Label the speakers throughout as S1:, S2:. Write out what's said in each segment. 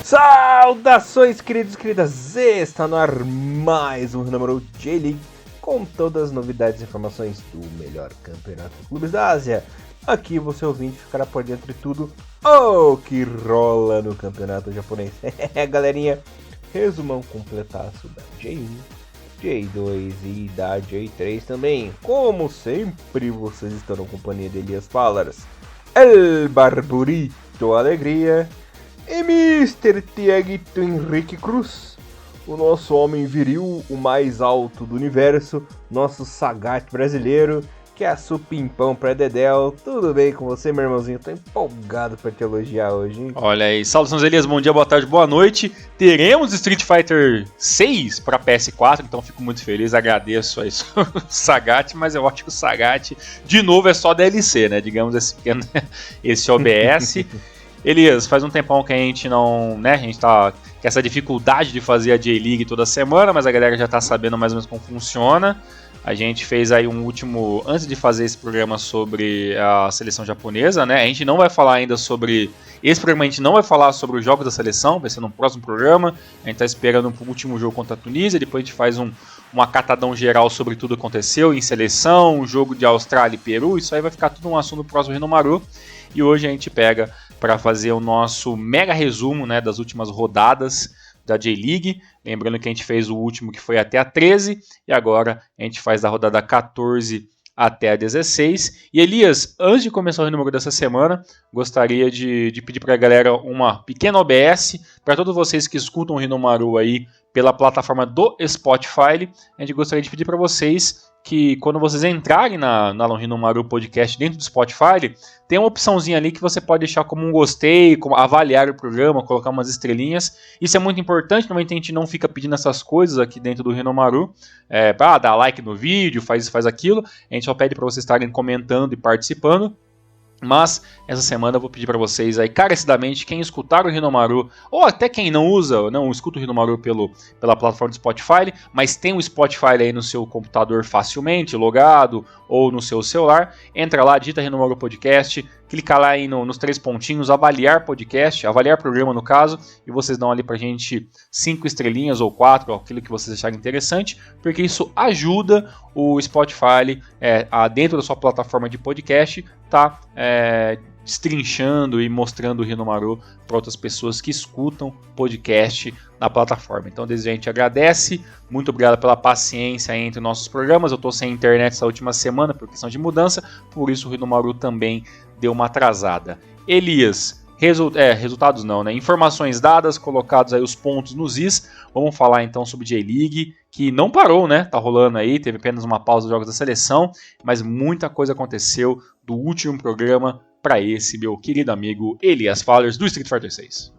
S1: Saudações, queridos e queridas! Está no ar mais um número J-League com todas as novidades e informações do melhor campeonato de clubes da Ásia. Aqui você ouvinte ficará por dentro de tudo o que rola no campeonato japonês. Galerinha, resumão completaço da J1, J2 e da J3 também. Como sempre, vocês estão na companhia de Elias Fallers, El Barburito Alegria e Mr. Tiaguito Henrique Cruz, o nosso homem viril, o mais alto do universo, nosso Sagat brasileiro, que é a Supimpão pra Dedéu. Tudo bem com você, meu irmãozinho? Tô empolgado pra te elogiar hoje, hein?
S2: Olha aí, saudações Elias, bom dia, boa tarde, boa noite. Teremos Street Fighter 6 para PS4, então fico muito feliz, agradeço aí o Sagat, mas eu acho que o Sagat, de novo, é só DLC, né? Digamos esse OBS. Elias, faz um tempão que a gente não, né, a gente tá com essa dificuldade de fazer a J-League toda semana, mas a galera já tá sabendo mais ou menos como funciona. A gente fez aí um último, antes de fazer esse programa sobre a seleção japonesa, né, a gente não vai falar ainda sobre, esse programa a gente não vai falar sobre os jogos da seleção, vai ser no próximo programa, a gente tá esperando o último jogo contra a Tunísia, depois a gente faz um acatadão geral sobre tudo que aconteceu em seleção, o jogo de Austrália e Peru, isso aí vai ficar tudo um assunto do próximo Rinomaru, e hoje a gente pega para fazer o nosso mega resumo, né, das últimas rodadas da J-League. Lembrando que a gente fez o último que foi até a 13 e agora a gente faz da rodada 14 até a 16. E Elias, antes de começar o número dessa semana, gostaria de pedir para a galera uma pequena OBS para todos vocês que escutam o Rinomaru aí pela plataforma do Spotify. A gente gostaria de pedir para vocês que quando vocês entrarem na Rinomaru Podcast dentro do Spotify, tem uma opçãozinha ali que você pode deixar como um gostei, como avaliar o programa, colocar umas estrelinhas. Isso é muito importante, normalmente a gente não fica pedindo essas coisas aqui dentro do Rinomaru, para dar like no vídeo, faz aquilo. A gente só pede para vocês estarem comentando e participando. Mas essa semana eu vou pedir para vocês aí carecidamente, quem escutar o Rinomaru, ou até quem não escuta o Rinomaru pela plataforma do Spotify, mas tem o Spotify aí no seu computador facilmente, logado, ou no seu celular, entra lá, digita Rinomaru Podcast, clica lá aí nos 3 pontinhos, avaliar podcast, avaliar programa no caso, e vocês dão ali pra gente 5 estrelinhas ou 4, aquilo que vocês acharem interessante, porque isso ajuda o Spotify dentro da sua plataforma de podcast, tá destrinchando e mostrando o Rinomaru para outras pessoas que escutam podcast na plataforma. Então, desde a gente agradece, muito obrigado pela paciência entre nossos programas. Eu estou sem internet essa última semana por questão de mudança, por isso o Rinomaru também deu uma atrasada. Elias, resultados não, né? Informações dadas, colocados aí os pontos nos is. Vamos falar então sobre J-League, que não parou, né? Tá rolando aí, teve apenas uma pausa dos jogos da seleção, mas muita coisa aconteceu do último programa para esse meu querido amigo Elias Fallers do Street Fighter 6.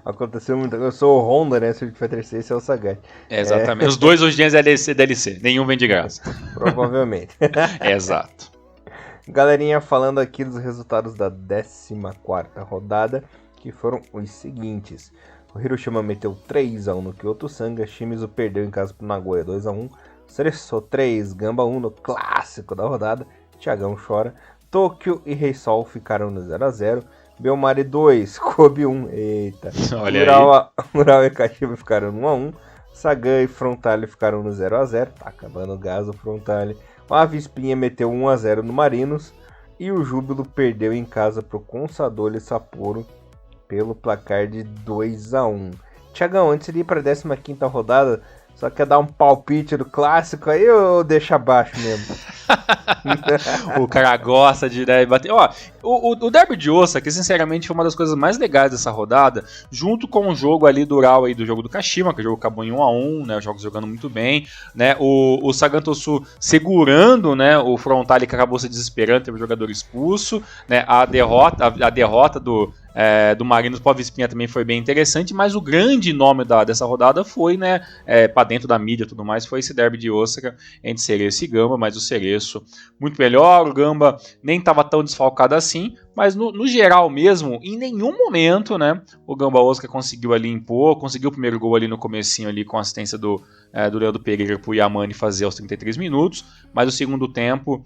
S1: Aconteceu muito. Eu sou o Honda, né? Street Fighter 6 é o Sagat.
S2: Exatamente. Os dois hoje em dia é DLC. Nenhum vem de graça.
S1: Provavelmente.
S2: Exato.
S1: Galerinha, falando aqui dos resultados da 14ª rodada, que foram os seguintes. O Hiroshima meteu 3-1 no Kyoto Sanga, Shimizu perdeu em casa pro Nagoya 2-1, Cereço 3, Gamba 1 no clássico da rodada, Thiagão chora, Tóquio e Reisol ficaram no 0-0, Belmari 2, Kobe 1, eita, Ural e Kashiba ficaram no 1-1, Sagan e Frontale ficaram no 0-0, tá acabando o gás o Frontale, o Avispinha meteu 1-0 no Marinos e o Júbilo perdeu em casa pro Consadole Sapporo pelo placar de 2-1. Thiagão, antes de ir para a 15ª rodada, só quer dar um palpite do clássico aí ou deixa abaixo mesmo?
S2: O cara gosta de bater. Ó, o Derby de Osaka, sinceramente, foi uma das coisas mais legais dessa rodada, junto com o jogo ali do Ural aí do jogo do Kashima, que o jogo acabou em 1-1, né? Os jogos jogando muito bem, né? O Sagan Tosu segurando, né? O Frontale que acabou se desesperando, teve um jogador expulso, né? A derrota do Marinos pro Avispinha também foi bem interessante, mas o grande nome dessa rodada foi, né, para dentro da mídia e tudo mais, foi esse derby de Osaka entre Cereço e Gamba, mas o Cereço muito melhor, o Gamba nem estava tão desfalcado assim, mas no geral mesmo, em nenhum momento, né, o Gamba Osaka conseguiu ali impor, conseguiu o primeiro gol ali no comecinho ali com a assistência do Leandro Pereira pro Yamane fazer aos 33 minutos, mas o segundo tempo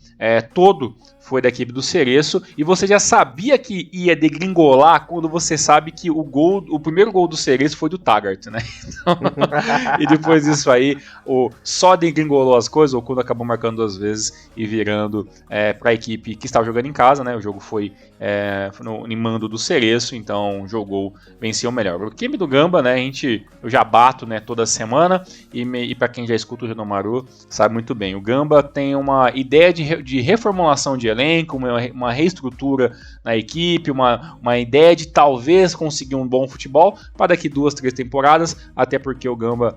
S2: todo foi da equipe do Cereço, e você já sabia que ia degringolar chorar quando você sabe que o primeiro gol do Cereço foi do Taggart, né? Então, e depois disso aí, só degringolou as coisas, o Kuno acabou marcando 2 vezes e virando para a equipe que estava jogando em casa, né? O jogo foi no mando do Cereço, então jogou, venceu melhor. O time do Gamba, né? Eu já bato, né, toda semana, e para quem já escuta o Renomaru sabe muito bem. O Gamba tem uma ideia de reformulação de elenco, uma reestrutura na equipe, uma ideia de talvez conseguir um bom futebol para daqui 2, 3 temporadas, até porque o Gamba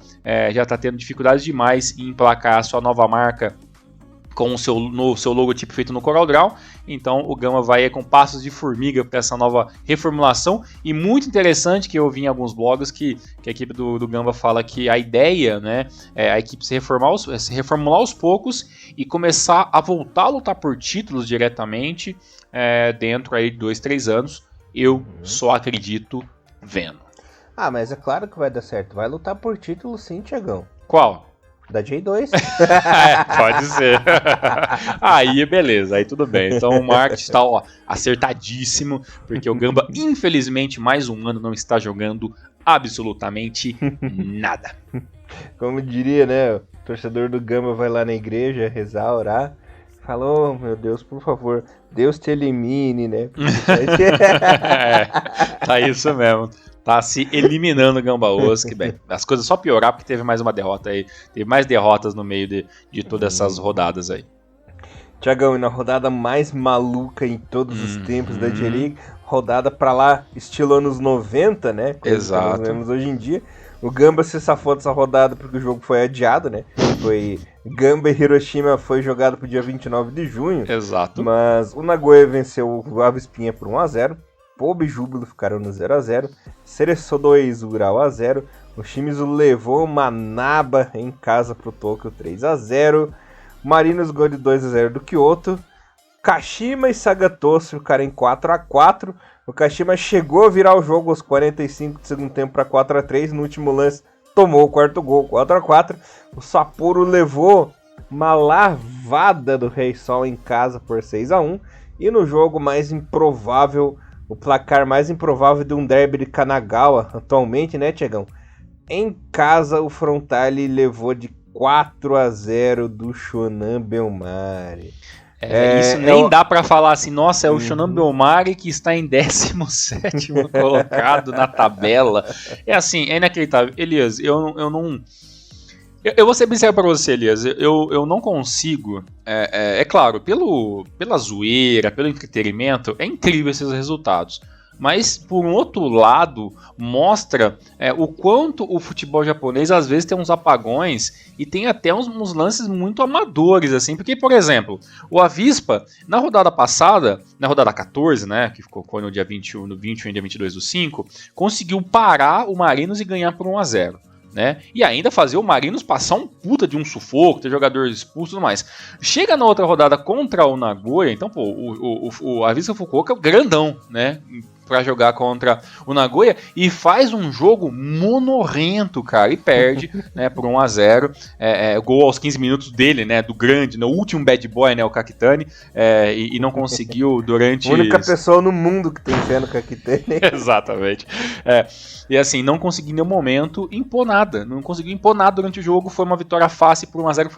S2: já está tendo dificuldades demais em emplacar a sua nova marca com o seu logotipo feito no CorelDRAW. Então o Gamba vai com passos de formiga para essa nova reformulação, e muito interessante que eu vi em alguns blogs que a equipe do Gamba fala que a ideia, né, é a equipe se reformular aos poucos e começar a voltar a lutar por títulos diretamente dentro aí de 2, 3 anos. Eu só acredito vendo.
S1: Mas é claro que vai dar certo, vai lutar por título sim, Thiagão.
S2: Qual?
S1: Da J2.
S2: Pode ser. Aí beleza, aí tudo bem. Então o marketing está acertadíssimo, porque o Gamba, infelizmente, mais um ano não está jogando absolutamente nada.
S1: Como diria, né? O torcedor do Gamba vai lá na igreja rezar, orar. Falou, meu Deus, por favor, Deus te elimine, né?
S2: Tá isso mesmo. Tá se eliminando o Gambaús, que bem, as coisas só piorar porque teve mais uma derrota aí, teve mais derrotas no meio de todas essas rodadas aí.
S1: Thiagão, e na rodada mais maluca em todos os tempos da J-League, rodada pra lá, estilo anos 90, né?
S2: Exato.
S1: Que nós vemos hoje em dia. O Gamba se safou dessa rodada porque o jogo foi adiado, né? Foi Gamba e Hiroshima, foi jogado pro dia 29 de junho.
S2: Exato.
S1: Mas o Nagoya venceu o Ava Espinha por 1-0. Pobe e Júbilo ficaram no 0-0. Cereço 2, Ural 1-0. O Shimizu levou uma naba em casa pro Tokyo 3-0. Marinos gol de 2-0 do Kyoto. Kashima e Sagatoshi ficaram em 4-4. O Kashima chegou a virar o jogo aos 45 do segundo tempo para 4-3. No último lance tomou o quarto gol, 4-4. O Sapporo levou uma lavada do Rei Sol em casa por 6-1. E no jogo mais improvável, o placar mais improvável de um derby de Kanagawa atualmente, né, Tiagão? Em casa, o Frontale levou de 4-0 do Shonan Bellmare.
S2: Isso nem dá pra falar assim, nossa, é o Shonan Bellmare que está em 17º colocado na tabela. É assim, é inacreditável. Elias, eu não... Eu vou ser bem sério pra você, Elias, eu não consigo, é claro, pela zoeira, pelo entretenimento, é incrível esses resultados. Mas, por um outro lado, mostra o quanto o futebol japonês às vezes tem uns apagões e tem até uns lances muito amadores, assim. Porque, por exemplo, o Avispa, na rodada passada, na rodada 14, né, que ficou no dia 21 e dia 22 do 5, conseguiu parar o Marinos e ganhar por 1-0. Né? E ainda fazer o Marinos passar um puta de um sufoco, ter jogador expulso e tudo mais. Chega na outra rodada contra o Nagoya, então pô, o Avispa Fukuoka é o grandão, né? Pra jogar contra o Nagoya e faz um jogo monorrento, cara, e perde, né, por 1-0, gol aos 15 minutos dele, né, do grande, no último bad boy, né, o Kakitani, e não conseguiu durante...
S1: A única pessoa no mundo que tem fé no Kakitani.
S2: Exatamente. E assim, não conseguiu em nenhum momento impor nada, não conseguiu impor nada durante o jogo, foi uma vitória fácil por 1-0,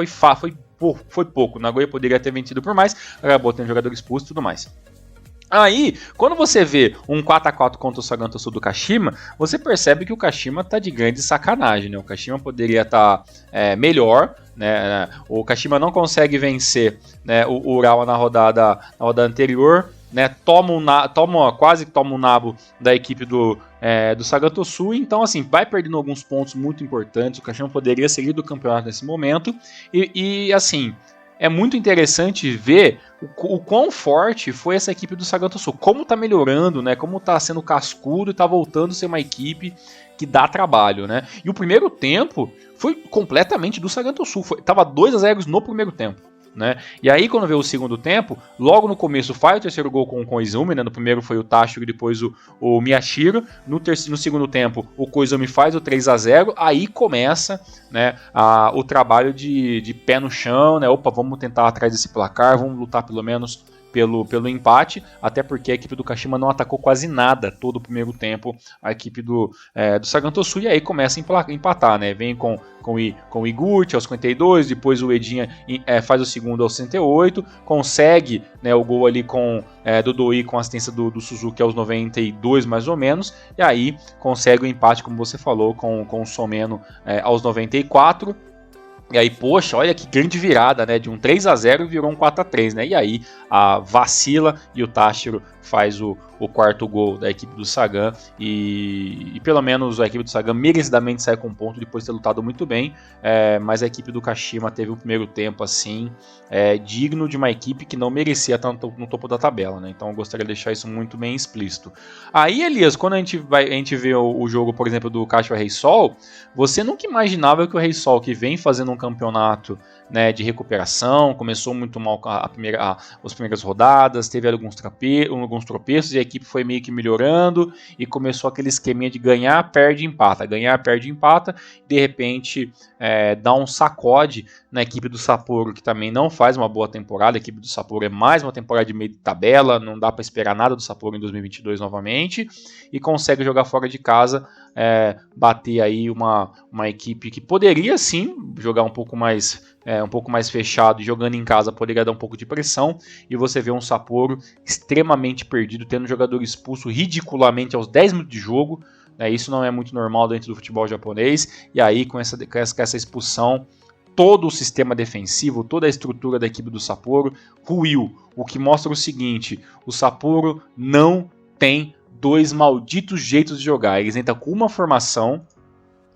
S2: foi pouco, o Nagoya poderia ter vencido por mais, acabou tendo jogador expulso e tudo mais. Aí, quando você vê um 4-4 contra o Sagantosu do Kashima, você percebe que o Kashima tá de grande sacanagem, né? O Kashima poderia estar melhor, né? O Kashima não consegue vencer, né, o Urawa na rodada anterior, né? Quase toma um nabo da equipe do Sagantosu, então assim, vai perdendo alguns pontos muito importantes. O Kashima poderia sair do campeonato nesse momento e assim... É muito interessante ver o quão forte foi essa equipe do Sagantosu, como tá melhorando, né? Como tá sendo cascudo e tá voltando a ser uma equipe que dá trabalho, né? E o primeiro tempo foi completamente do Sagantosu, tava 2-0 no primeiro tempo, né? E aí quando veio o segundo tempo, logo no começo faz o terceiro gol com o Koizumi, né? No primeiro foi o Tashiro e depois o Miyashiro. No segundo tempo o Koizumi faz o 3-0, aí começa, né, o trabalho de pé no chão, né? Opa, vamos tentar atrás desse placar, vamos lutar pelo menos pelo empate, até porque a equipe do Kashima não atacou quase nada todo o primeiro tempo, a equipe do Sagantosu, e aí começa a empatar, né? Vem com o Iguchi aos 52, depois o Edinha faz o segundo aos 68, consegue, né, o gol ali do Doi com a assistência do Suzuki aos 92 mais ou menos, e aí consegue o empate, como você falou, com o Someno aos 94. E aí, poxa, olha que grande virada, né? De um 3-0 virou um 4-3, né? E aí, vacila e o Táchiro faz o quarto gol da equipe do Sagan. E pelo menos a equipe do Sagan merecidamente sai com um ponto depois de ter lutado muito bem. Mas a equipe do Kashima teve um primeiro tempo, assim, digno de uma equipe que não merecia estar no topo da tabela, né? Então eu gostaria de deixar isso muito bem explícito. Aí, Elias, quando a gente vê o jogo, por exemplo, do Kashiwa Reysol, você nunca imaginava que o Reysol, que vem fazendo um campeonato, né, de recuperação, começou muito mal as primeiras rodadas, teve alguns tropeços e a equipe foi meio que melhorando e começou aquele esqueminha de ganhar, perde, empata, de repente dá um sacode na equipe do Sapporo, que também não faz uma boa temporada. A equipe do Sapporo é mais uma temporada de meio de tabela, não dá para esperar nada do Sapporo em 2022 novamente, e consegue jogar fora de casa, bater aí uma equipe que poderia sim jogar um pouco mais fechado, e jogando em casa poderia dar um pouco de pressão, e você vê um Sapporo extremamente perdido, tendo jogador expulso ridiculamente aos 10 minutos de jogo, né? Isso não é muito normal dentro do futebol japonês, e aí com essa expulsão, todo o sistema defensivo, toda a estrutura da equipe do Sapporo ruiu, o que mostra o seguinte: o Sapporo não tem dois malditos jeitos de jogar, eles entram com uma formação,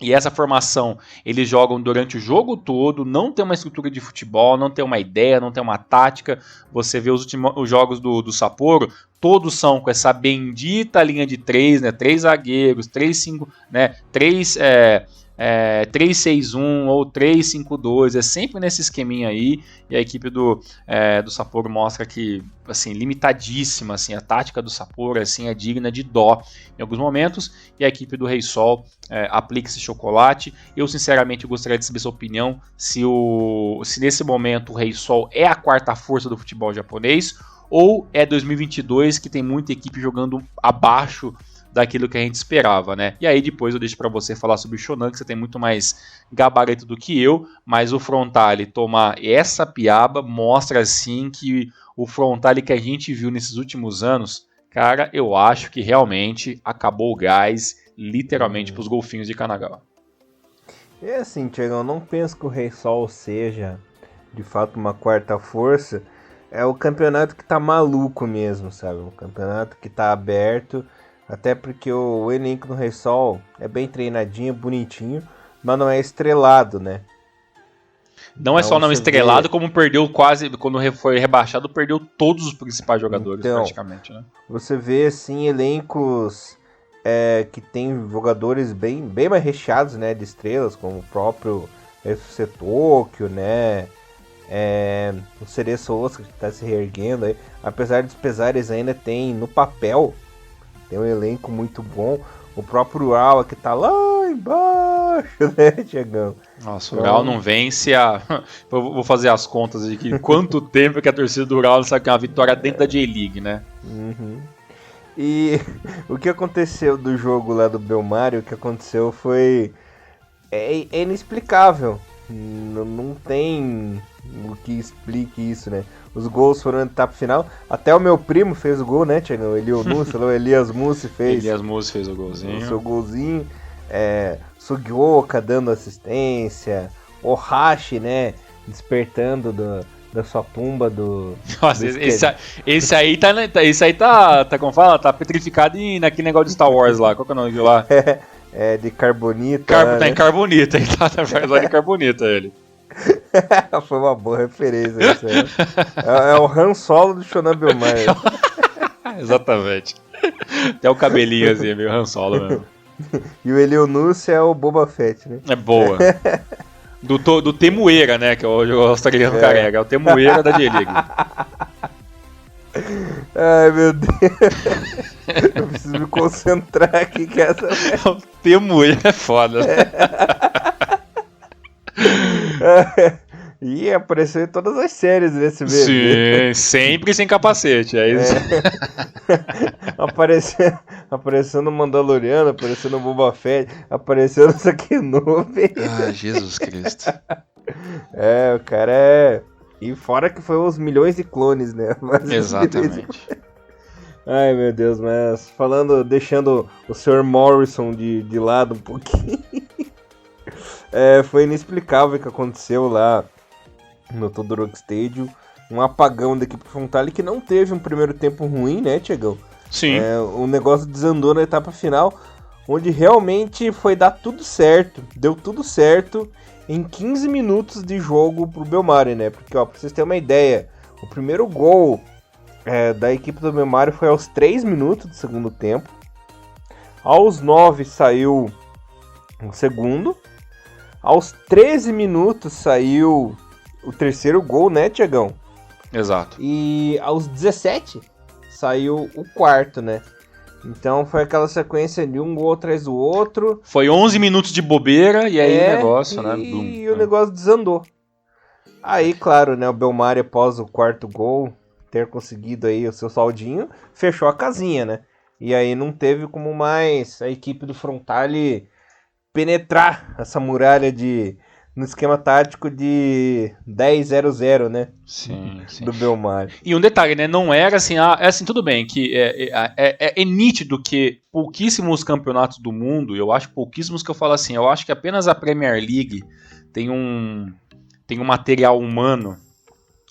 S2: e essa formação eles jogam durante o jogo todo, não tem uma estrutura de futebol, não tem uma ideia, não tem uma tática. Você vê os jogos do Sapporo, todos são com essa bendita linha de 3, né? 3 zagueiros, 3-5, né? 3-6-1 ou 3-5-2, é sempre nesse esqueminha aí, e a equipe do Sapporo mostra que, assim, limitadíssima, assim, a tática do Sapporo, assim, é digna de dó em alguns momentos, e a equipe do Reysol aplica esse chocolate. Eu sinceramente gostaria de saber sua opinião, se nesse momento o Reysol é a quarta força do futebol japonês, ou é 2022 que tem muita equipe jogando abaixo daquilo que a gente esperava, né? E aí depois eu deixo para você falar sobre o Shonan, que você tem muito mais gabarito do que eu, mas o Frontale tomar essa piaba mostra, assim, que o Frontale que a gente viu nesses últimos anos, cara, eu acho que realmente acabou o gás, literalmente, para os golfinhos de Kanagawa.
S1: É assim, Thiago, eu não penso que o Reysol seja, de fato, uma quarta força. É o campeonato que tá maluco mesmo, sabe? O campeonato que tá aberto. Até porque o elenco no Reysol é bem treinadinho, bonitinho, mas não é estrelado, né?
S2: Não é só não estrelado, como perdeu quase, quando foi rebaixado, perdeu todos os principais jogadores, praticamente, né? Você
S1: vê, assim, elencos que tem jogadores bem mais recheados, né, de estrelas, como o próprio FC Tokyo, né? O Cereço Osaka, que está se reerguendo aí. Apesar dos pesares, ainda tem no papel, tem um elenco muito bom. O próprio Urawa, que tá lá embaixo, né, Thiagão?
S2: Nossa, o Urawa não vence a... Eu vou fazer as contas de que quanto tempo que a torcida do Urawa não sabe que é uma vitória dentro da J-League, né?
S1: Uhum. E o que aconteceu do jogo lá do Belmário, o que aconteceu foi... É inexplicável. Não tem o que explique isso, né? Os gols foram na etapa final. Até o meu primo fez o gol, né, Thiago? O Elias Mussi fez.
S2: Elias Mussi fez o golzinho.
S1: O seu golzinho. Sugioka dando assistência. Ohashi, né? Despertando da sua tumba do...
S2: Nossa, esse aí tá, como fala? Tá petrificado naquele negócio de Star Wars lá. Qual que é o nome de lá?
S1: De Carbonita.
S2: Tá em Carbonita, ele tá lá de Carbonita, ele.
S1: Foi uma boa referência isso aí. É o Han Solo do Shonan Belmário.
S2: Exatamente. Até o cabelinho assim, meio Han Solo mesmo.
S1: E o Elionus é o Boba Fett, né?
S2: É boa. Do Temuera, né? Que é o australiano careca. É o Temuera da J-League.
S1: Ai, meu Deus. Eu preciso me concentrar aqui, que essa...
S2: O Temuera é foda.
S1: E que apareceu em todas as séries desse bebê.
S2: Sim, sempre sem capacete, é isso.
S1: Apareceu no Mandaloriano, apareceu no Boba Fett, apareceu no Sakenobi.
S2: Ah, Jesus Cristo.
S1: O cara é... E fora que foi os milhões de clones, né? Mas
S2: exatamente.
S1: Ai, meu Deus, mas deixando o Sr. Morrison de lado um pouquinho. Foi inexplicável o que aconteceu lá no Todoroki Stadium. Um apagão da equipe Frontale que não teve um primeiro tempo ruim, né, Tiagão?
S2: Sim.
S1: O negócio desandou na etapa final, onde realmente foi dar tudo certo. Deu tudo certo em 15 minutos de jogo pro Belmari, né? Porque, ó, pra vocês terem uma ideia, o primeiro gol da equipe do Belmari foi aos 3 minutos do segundo tempo. Aos 9 saiu o segundo. Aos 13 minutos saiu o terceiro gol, né, Tiagão?
S2: Exato.
S1: E aos 17 saiu o quarto, né? Então foi aquela sequência de um gol atrás do outro.
S2: Foi 11 minutos de bobeira e aí o negócio, né?
S1: E o negócio desandou. Aí, claro, né, o Belmari, após o quarto gol, ter conseguido aí o seu saldinho, fechou a casinha, né? E aí não teve como mais a equipe do Frontale penetrar essa muralha no esquema tático de 10-0-0, né?
S2: Sim.
S1: Do Belmari.
S2: E um detalhe, né? Não era assim, assim, tudo bem, que é nítido que pouquíssimos campeonatos do mundo, eu acho pouquíssimos que eu falo assim, eu acho que apenas a Premier League tem um material humano.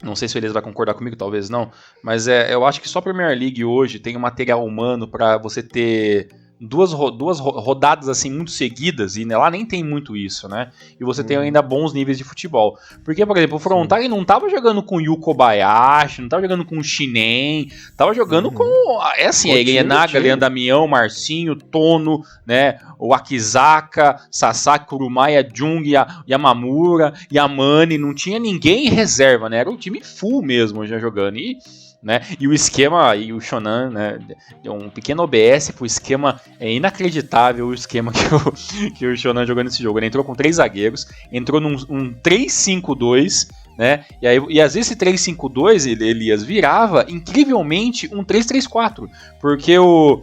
S2: Não sei se o Elias vai concordar comigo, talvez não, mas eu acho que só a Premier League hoje tem um material humano para você ter duas rodadas assim muito seguidas, e lá nem tem muito isso, né? E você tem ainda bons níveis de futebol. Porque, por exemplo, o Frontale não tava jogando com o Yu Kobayashi, não tava jogando com o Shinen, tava jogando com... Elienaga, Leandro Damião, Marcinho, Tono, né? O Akizaka, Sasaki, Kurumaya, Jung, Yamamura, Yamane, não tinha ninguém em reserva, né? Era um time full mesmo já jogando. E o esquema, e o Shonan, né, deu um pequeno OBS pro esquema, inacreditável o esquema que o Shonan jogou nesse jogo. Ele entrou com 3 zagueiros, entrou num 3-5-2, né, e às vezes esse 3-5-2, Elias, virava incrivelmente um 3-3-4, porque o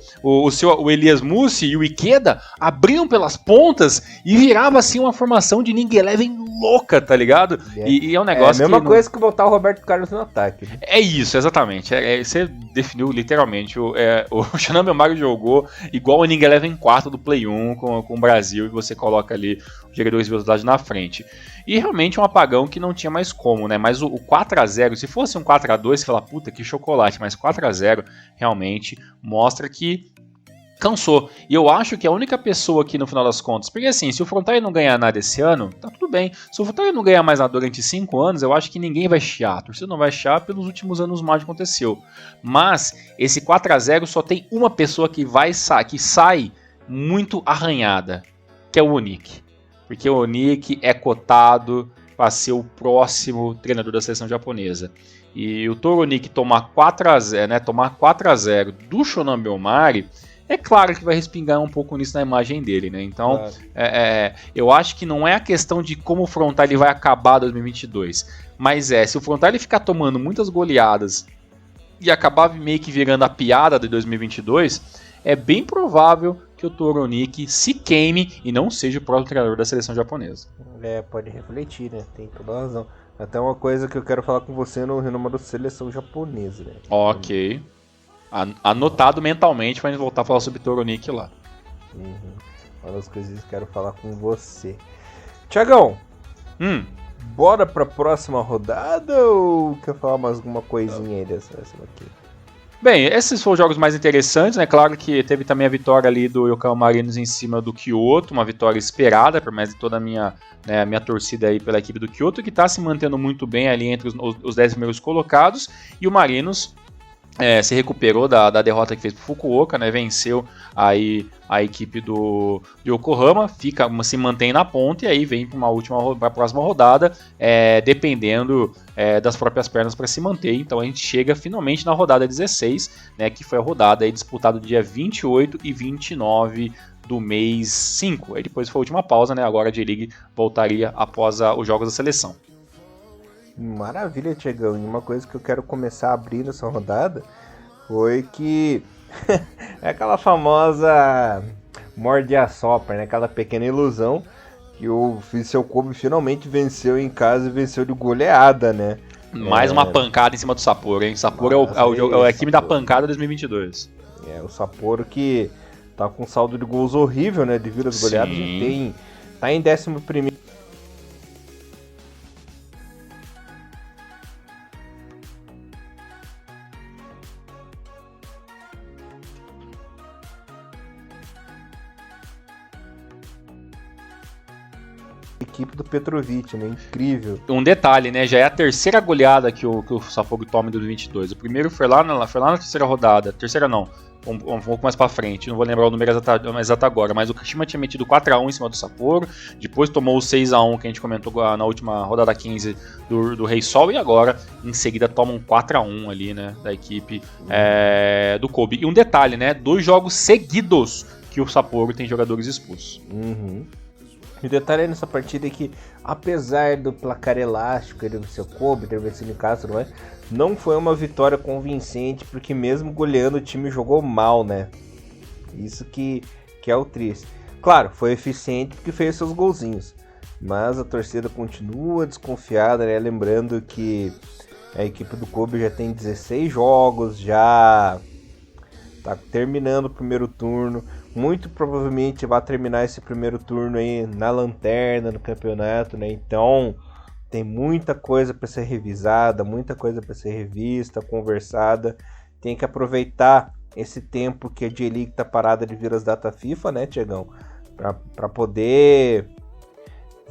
S2: Elias Mussi e o Ikeda abriam pelas pontas e virava assim uma formação de Ninguém Eleven louca, tá ligado? E é um negócio
S1: a mesma coisa que botar o Roberto Carlos no ataque.
S2: É isso, exatamente. Você definiu literalmente. O Shonan Belmari jogou igual o Ninguém Eleven 4 do Play 1 com o Brasil, e você coloca ali os geradores de velocidade na frente. E realmente um apagão que não tinha mais como, né? Mas o 4-0, se fosse um 4-2, você fala, puta, que chocolate. Mas 4-0 realmente mostra que cansou. E eu acho que a única pessoa aqui no final das contas, porque assim, se o Frontale não ganhar nada esse ano, tá tudo bem. Se o Frontale não ganhar mais nada durante 5 anos, eu acho que ninguém vai chiar. A torcida não vai chiar pelos últimos anos mais que aconteceu. Mas esse 4-0 só tem uma pessoa que sai muito arranhada, que é o Onick. Porque o Onick é cotado para ser o próximo treinador da seleção japonesa. E o Toru Onick tomar 4-0, né, tomar 4-0 do Shonan Belmari, é claro que vai respingar um pouco nisso na imagem dele, né? Então, claro. Eu acho que não é a questão de como o Frontale vai acabar 2022, mas se o Frontale ficar tomando muitas goleadas e acabar meio que virando a piada de 2022, é bem provável que o Toru Onick se queime e não seja o próximo treinador da seleção japonesa.
S1: Pode refletir, né? Tem toda a razão. Até uma coisa que eu quero falar com você no renome da seleção japonesa, né?
S2: Ok. Anotado mentalmente pra gente voltar a falar sobre Toru Onick lá.
S1: Uma das coisas que eu quero falar com você. Tiagão, bora pra próxima rodada ou quer falar mais alguma coisinha aí dessa aqui?
S2: Bem, esses foram os jogos mais interessantes, né? Claro que teve também a vitória ali do Yokohama Marinos em cima do Kyoto, uma vitória esperada, por mais de toda a minha torcida aí pela equipe do Kyoto, que está se mantendo muito bem ali entre os 10 primeiros colocados, e o Marinos se recuperou da derrota que fez pro Fukuoka, né? Venceu aí a equipe do Yokohama, se mantém na ponta e aí vem para a próxima rodada, dependendo das próprias pernas para se manter. Então a gente chega finalmente na rodada 16, né? Que foi a rodada aí disputada dia 28 e 29 do mês 5. Aí depois foi a última pausa, né? Agora a J-League voltaria após os jogos da seleção.
S1: Maravilha, Tiagão. E uma coisa que eu quero começar abrindo essa rodada foi que é aquela famosa morde e assopra, né? Aquela pequena ilusão que o Vissel Kobe finalmente venceu em casa e venceu de goleada, né?
S2: Mais uma pancada em cima do Sapporo, hein? Sapporo é a equipe da pancada 2022.
S1: O Sapporo que tá com saldo de gols horrível, né? Devido às goleadas. Tá em 11º. Equipe do Petrovic, né? Incrível.
S2: Um detalhe, né? Já é a terceira goleada que o Sapporo toma em 2022. O primeiro foi lá na terceira rodada. Terceira não. Um pouco mais pra frente. Não vou lembrar o número exato agora. Mas o Kashima tinha metido 4x1 em cima do Sapporo. Depois tomou o 6x1 que a gente comentou na última rodada 15 do Rei Sol. E agora, em seguida, toma um 4x1 ali, né? Da equipe do Kobe. E um detalhe, né? 2 jogos seguidos que o Sapporo tem jogadores expulsos.
S1: Uhum. E o detalhe aí nessa partida é que, apesar do placar elástico do seu Kobe ter vencido em casa, não foi uma vitória convincente, porque mesmo goleando o time jogou mal, né? Isso que é o triste. Claro, foi eficiente porque fez seus golzinhos, mas a torcida continua desconfiada, né? Lembrando que a equipe do Kobe já tem 16 jogos, já tá terminando o primeiro turno. Muito provavelmente vai terminar esse primeiro turno aí na lanterna no campeonato, né? Então tem muita coisa para ser revisada, muita coisa para ser revista, conversada. Tem que aproveitar esse tempo que a J-League tá parada devido às data FIFA, né, Tiagão? Para poder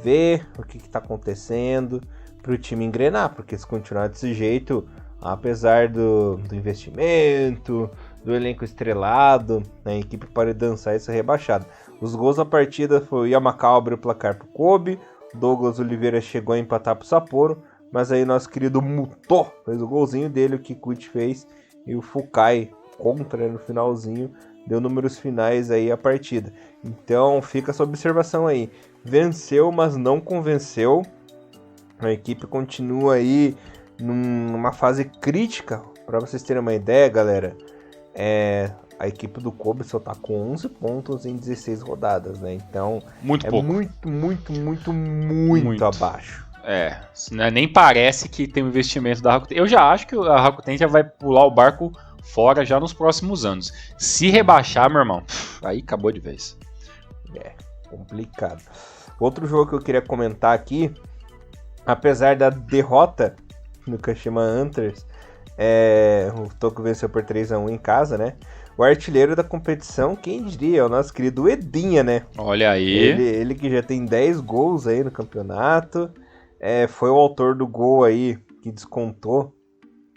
S1: ver o que tá acontecendo, para o time engrenar, porque se continuar desse jeito, apesar do investimento, do elenco estrelado, a equipe pode dançar e ser rebaixada. Os gols da partida foi o Yamakao abriu o placar pro Kobe, Douglas Oliveira chegou a empatar pro Sapporo, mas aí nosso querido Muto fez o golzinho dele, o Kikuchi fez, e o Fukai contra no finalzinho, deu números finais aí a partida. Então fica essa observação aí. Venceu, mas não convenceu. A equipe continua aí numa fase crítica. Para vocês terem uma ideia, galera, a equipe do Kobe só tá com 11 pontos em 16 rodadas, né? Então
S2: muito pouco.
S1: muito abaixo.
S2: Nem parece que tem um investimento da Rakuten. Eu já acho que a Rakuten já vai pular o barco fora já nos próximos anos. Se rebaixar, meu irmão, aí acabou de vez.
S1: Complicado. Outro jogo que eu queria comentar aqui, apesar da derrota no Kashima Antlers, o Tokyo venceu por 3x1 em casa, né? O artilheiro da competição, quem diria, é o nosso querido Edinha, né?
S2: Olha aí.
S1: Ele que já tem 10 gols aí no campeonato. Foi o autor do gol aí que descontou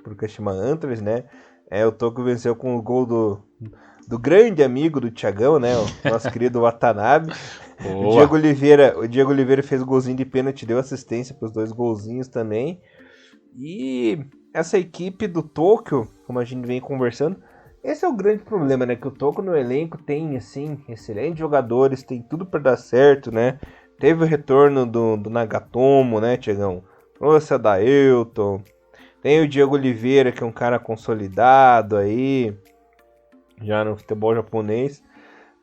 S1: pro Kashima Antlers, né? O Tokyo venceu com o gol do grande amigo do Thiagão, né? O nosso querido Watanabe. O Diego Oliveira fez o golzinho de pênalti, deu assistência para os 2 golzinhos também. E essa equipe do Tokyo, como a gente vem conversando, esse é o grande problema, né? Que o Tokyo no elenco tem, assim, excelentes jogadores, tem tudo para dar certo, né? Teve o retorno do Nagatomo, né, Tiagão? Trouxe a Dailton. Tem o Diego Oliveira, que é um cara consolidado aí, já no futebol japonês.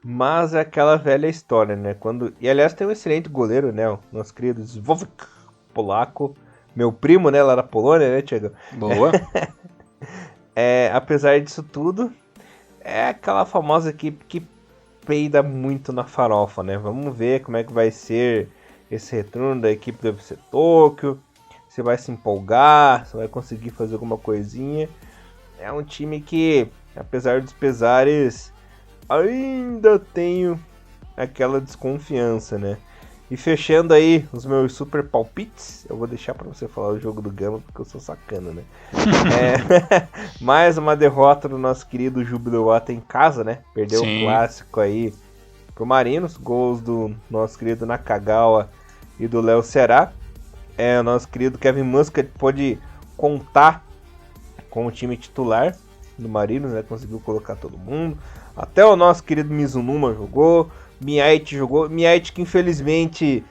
S1: Mas é aquela velha história, né? E aliás, tem um excelente goleiro, né? O nosso querido Zwowick, polaco. Meu primo, né? Lá da Polônia, né, Tiagão?
S2: Boa.
S1: Apesar disso tudo, é aquela famosa equipe que peida muito na farofa, né? Vamos ver como é que vai ser esse retorno da equipe do FC Tokyo. Se vai se empolgar, se vai conseguir fazer alguma coisinha. É um time que, apesar dos pesares, ainda tenho aquela desconfiança, né? E fechando aí os meus super palpites, eu vou deixar pra você falar o jogo do Gama, porque eu sou sacana, né? Mais uma derrota do nosso querido Júbilo Iwata em casa, né? Perdeu o clássico aí pro Marinos, gols do nosso querido Nakagawa e do Léo Ceará. O nosso querido Kevin Muscat pôde contar com o time titular do Marinos, né? Conseguiu colocar todo mundo. Até o nosso querido Mizunuma jogou. Miyaichi jogou. Miyaichi que infelizmente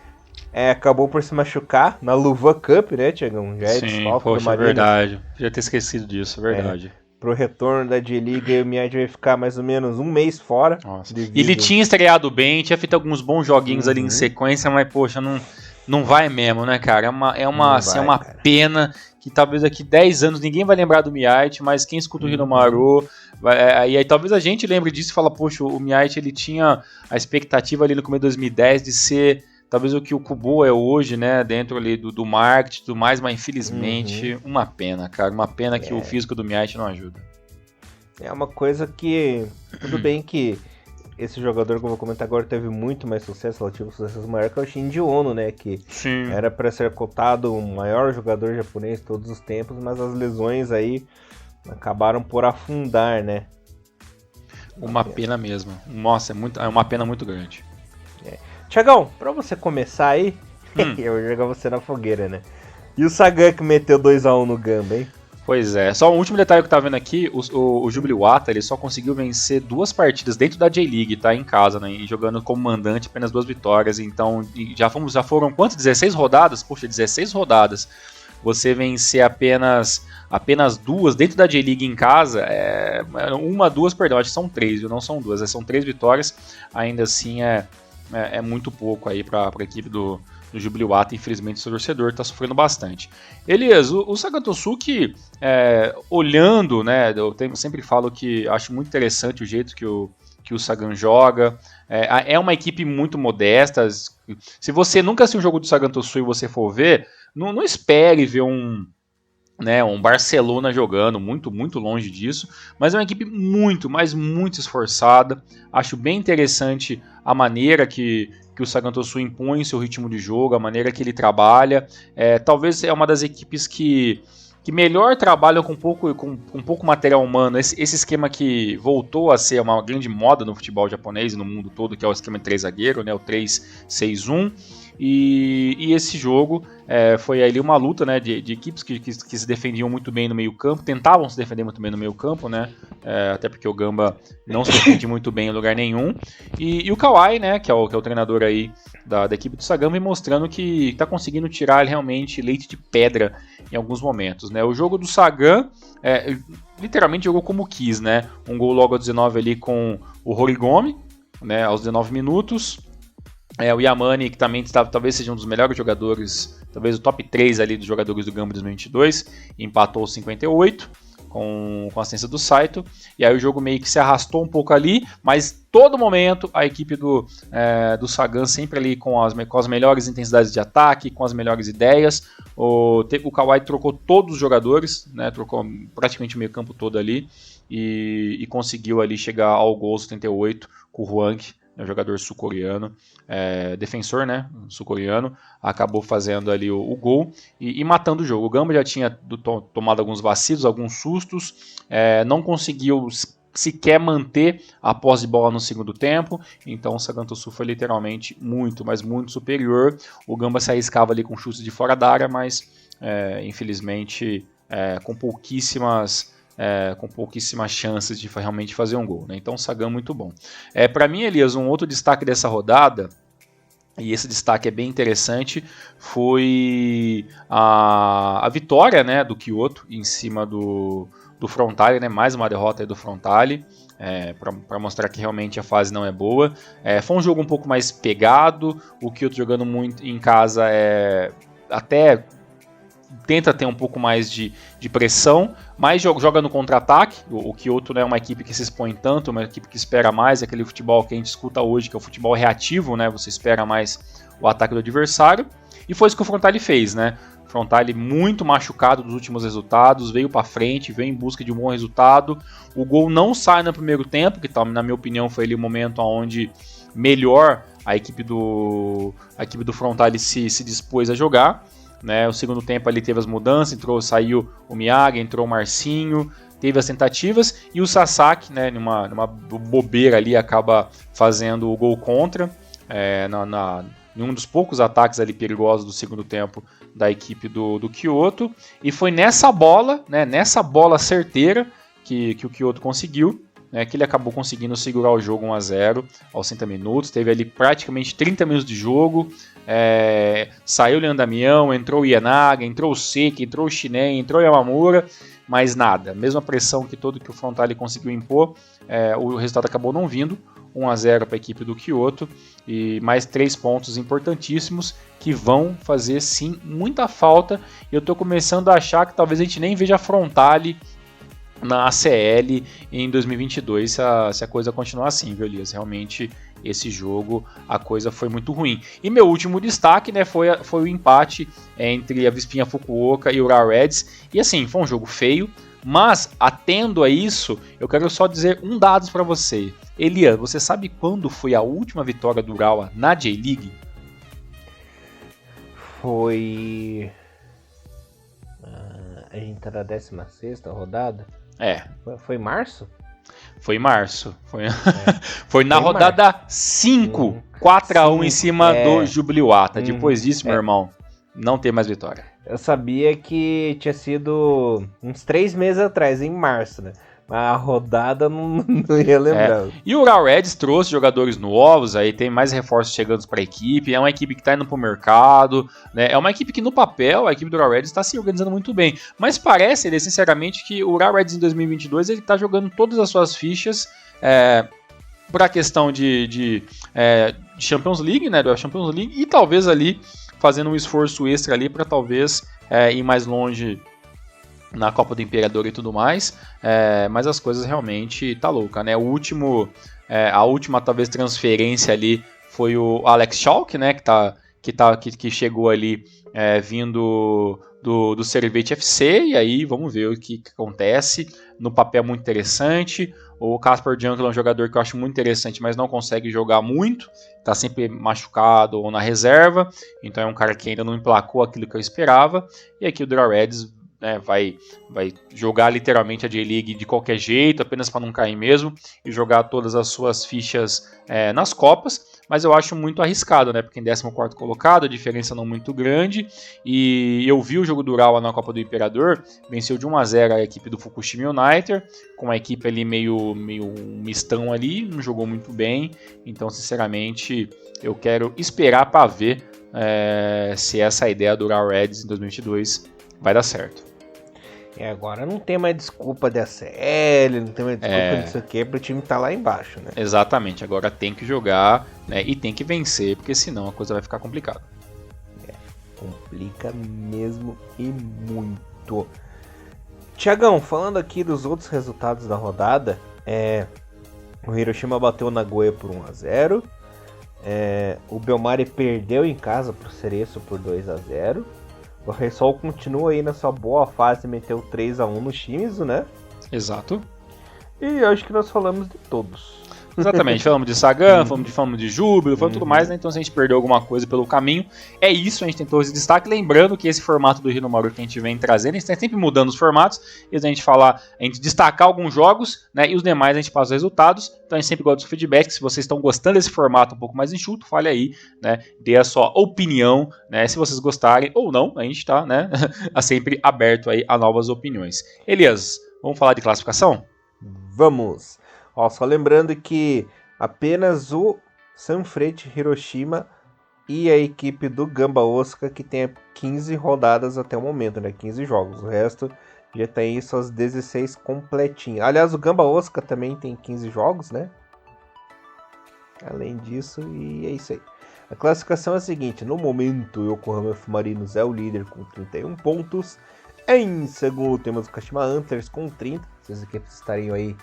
S1: acabou por se machucar na Luva Cup, né, Tiagão? Já é
S2: Sim,
S1: desfalque
S2: poxa,
S1: do
S2: é
S1: Marinos.
S2: verdade. Podia ter esquecido disso, é verdade.
S1: Pro retorno da J-League, o Miyagi vai ficar mais ou menos um mês fora.
S2: Nossa.
S1: Devido...
S2: E ele tinha estreado bem, tinha feito alguns bons joguinhos ali em sequência, mas, poxa, não vai mesmo, né, cara? É uma pena que talvez daqui 10 anos ninguém vai lembrar do Miyagi, mas quem escuta o Hinomaru, aí talvez a gente lembre disso e fala, poxa, o Miyagi ele tinha a expectativa ali no começo de 2010 de ser talvez o que o Kubo é hoje, né, dentro ali do marketing e tudo mais, mas infelizmente uma pena, cara, uma pena que o físico do Miyagi não ajuda.
S1: É uma coisa que, tudo bem que esse jogador que eu vou comentar agora teve muito mais sucesso, relativo sucesso maior, que é o Shinji Ono, né? Que era para ser cotado o maior jogador japonês de todos os tempos, mas as lesões aí acabaram por afundar, né?
S2: Uma pena mesmo. Nossa, é uma pena muito grande.
S1: Tiagão, pra você começar aí, eu vou jogar você na fogueira, né? E o Sagan que meteu 2-1 no Gamba, hein?
S2: Pois é, só um último detalhe que eu tava vendo aqui, o Jubilee ele só conseguiu vencer 2 partidas dentro da J-League, tá, em casa, né, e jogando como mandante apenas 2 vitórias, então já foram quantas? 16 rodadas? Poxa, 16 rodadas, você vencer apenas 2 dentro da J-League em casa, perdão, acho que são 3, não são 2, são 3 vitórias, ainda assim é muito pouco aí pra equipe do Jubilee, infelizmente, o seu torcedor está sofrendo bastante. Elias, o Sagan Tosuki, olhando, né, eu sempre falo que acho muito interessante o jeito que o Sagan joga, é uma equipe muito modesta. Se você nunca assistiu um jogo do Sagan Tosu e você for ver, não espere ver um Barcelona jogando, muito, muito longe disso, mas é uma equipe muito, mas muito esforçada. Acho bem interessante a maneira que o Sagan Tosu impõe seu ritmo de jogo, a maneira que ele trabalha. Talvez é uma das equipes que melhor trabalham com pouco material humano. Esse esquema que voltou a ser uma grande moda no futebol japonês e no mundo todo, que é o esquema de 3 zagueiros, né, o 3-6-1. E esse jogo foi ali uma luta, né, de equipes que se defendiam muito bem no meio campo, tentavam se defender muito bem no meio campo, né, até porque o Gamba não se defende muito bem em lugar nenhum, e o Kawai, né, que é o treinador aí da equipe do Sagan, vem mostrando que está conseguindo tirar realmente leite de pedra em alguns momentos, né. O jogo do Sagan literalmente jogou como quis, né, um gol logo a 19 ali com o Horigome, né, aos 19 minutos. O Yamane, que também talvez seja um dos melhores jogadores, talvez o top 3 ali dos jogadores do Gamba 2022, empatou 58 com a assistência do Saito, e aí o jogo meio que se arrastou um pouco ali, mas todo momento a equipe do Sagan sempre ali com as melhores intensidades de ataque, com as melhores ideias. O Kawai trocou todos os jogadores, né, trocou praticamente o meio campo todo ali, e conseguiu ali chegar ao gol 78 com o Hwang, um jogador sul-coreano, defensor, né, sul-coreano, acabou fazendo ali o gol e matando o jogo. O Gamba já tinha tomado alguns vacilos, alguns sustos, não conseguiu sequer manter a posse de bola no segundo tempo, então o Sagan Tosu foi literalmente muito, mas muito superior. O Gamba se arriscava ali com chutes de fora da área, mas infelizmente com pouquíssimas chances de realmente fazer um gol, né? Então o Sagan muito bom. Para mim, Elias, um outro destaque dessa rodada, e esse destaque é bem interessante, foi a vitória, né, do Kyoto em cima do Frontale, né? Mais uma derrota aí do Frontale, para mostrar que realmente a fase não é boa. Foi um jogo um pouco mais pegado, o Kyoto jogando muito em casa até tenta ter um pouco mais de pressão, mas joga no contra-ataque. O Kyoto não é uma equipe que se expõe tanto, uma equipe que espera mais, aquele futebol que a gente escuta hoje, que é o futebol reativo, né? Você espera mais o ataque do adversário, e foi isso que o Frontale fez, né? O Frontale muito machucado dos últimos resultados, veio para frente, veio em busca de um bom resultado. O gol não sai no primeiro tempo, que na minha opinião foi ali o momento onde melhor a equipe do Frontale se dispôs a jogar. Né, o segundo tempo ali teve as mudanças, saiu o Miyagi, entrou o Marcinho, teve as tentativas, e o Sasaki, né, numa bobeira ali, acaba fazendo o gol contra, em um dos poucos ataques ali perigosos do segundo tempo da equipe do Kyoto, e foi nessa bola, né, certeira que o Kyoto conseguiu, né, que ele acabou conseguindo segurar o jogo 1-0 aos 60 minutos, teve ali praticamente 30 minutos de jogo, saiu o Leandro Damião, entrou o Ienaga, entrou o Seki, entrou o Shinen, entrou o Yamamura, mas nada. Mesma pressão que todo que o Frontale conseguiu impor, o resultado acabou não vindo. 1-0 para a equipe do Kyoto e mais 3 pontos importantíssimos que vão fazer sim muita falta. Eu estou começando a achar que talvez a gente nem veja a Frontale na ACL em 2022 se a coisa continuar assim, viu, Elias? Realmente esse jogo a coisa foi muito ruim. E meu último destaque, né, foi o empate entre a Vespinha Fukuoka e o Urawa Reds. E assim, foi um jogo feio, mas atendo a isso, eu quero só dizer um dado para você. Elias, você sabe quando foi a última vitória do Urawa na J-League?
S1: Foi... a gente tá na 16ª rodada? Foi março?
S2: Foi em março. Foi na rodada 5, 4-1 em cima do Jubiluata. Depois disso, meu irmão, não tem mais vitória.
S1: Eu sabia que tinha sido uns 3 meses atrás, em março, né? Mas a rodada não ia lembrar.
S2: E o Urawa Reds trouxe jogadores novos, aí tem mais reforços chegando para a equipe, é uma equipe que está indo para o mercado, né? É uma equipe que no papel, a equipe do Urawa Reds está se organizando muito bem, mas parece, sinceramente, que o Urawa Reds em 2022 ele está jogando todas as suas fichas para a questão de Champions League, né? Do Champions League, e talvez ali fazendo um esforço extra ali para talvez ir mais longe na Copa do Imperador e tudo mais, mas as coisas realmente tá louca, né? A última talvez transferência ali foi o Alex Schalk, né? Que chegou ali vindo do Servette FC, e aí vamos ver o que acontece. No papel muito interessante. O Casper Jungle é um jogador que eu acho muito interessante, mas não consegue jogar muito, tá sempre machucado ou na reserva, então é um cara que ainda não emplacou aquilo que eu esperava. E aqui o Urawa Reds vai jogar literalmente a J-League de qualquer jeito, apenas para não cair mesmo, e jogar todas as suas fichas nas Copas, mas eu acho muito arriscado, né? Porque em 14º colocado, a diferença não muito grande, e eu vi o jogo do Urawa na Copa do Imperador, venceu de 1-0 a equipe do Fukushima United, com a equipe ali meio mistão ali, não jogou muito bem, então sinceramente eu quero esperar para ver se essa ideia do Urawa Reds em 2022 vai dar certo.
S1: Agora não tem mais desculpa de ACL, não tem mais desculpa disso aqui, pro time estar lá embaixo, né?
S2: Exatamente, agora tem que jogar, né, e tem que vencer, porque senão a coisa vai ficar complicada.
S1: Complica mesmo e muito. Tiagão, falando aqui dos outros resultados da rodada, o Hiroshima bateu o Nagoya por 1-0, o Belmare perdeu em casa pro Cereço por 2-0, o Reysol continua aí na sua boa fase, meteu 3-1 no Shimizu, né?
S2: Exato.
S1: E eu acho que nós falamos de todos.
S2: Exatamente, falamos de Sagan, falamos de Júbilo, falamos tudo mais, né? Então se a gente perdeu alguma coisa pelo caminho, é isso, a gente tentou esse destaque, lembrando que esse formato do Hinomaru que a gente vem trazendo, a gente está sempre mudando os formatos, e a gente destacar alguns jogos, né? E os demais a gente passa os resultados, então a gente sempre gosta dos feedbacks. Se vocês estão gostando desse formato um pouco mais enxuto, fale aí, né? Dê a sua opinião, né? Se vocês gostarem ou não, a gente está, né? sempre aberto aí a novas opiniões. Elias, vamos falar de classificação?
S1: Vamos! Só lembrando que apenas o Sanfrecce Hiroshima e a equipe do Gamba Osaka que tem 15 rodadas até o momento, né? 15 jogos. O resto já tem isso às 16 completinho. Aliás, o Gamba Osaka também tem 15 jogos, né? Além disso, e é isso aí. A classificação é a seguinte: no momento, o Yokohama F Marinos é o líder com 31 pontos. Em segundo, temos o Kashima Antlers com 30. Essas equipes estariam aí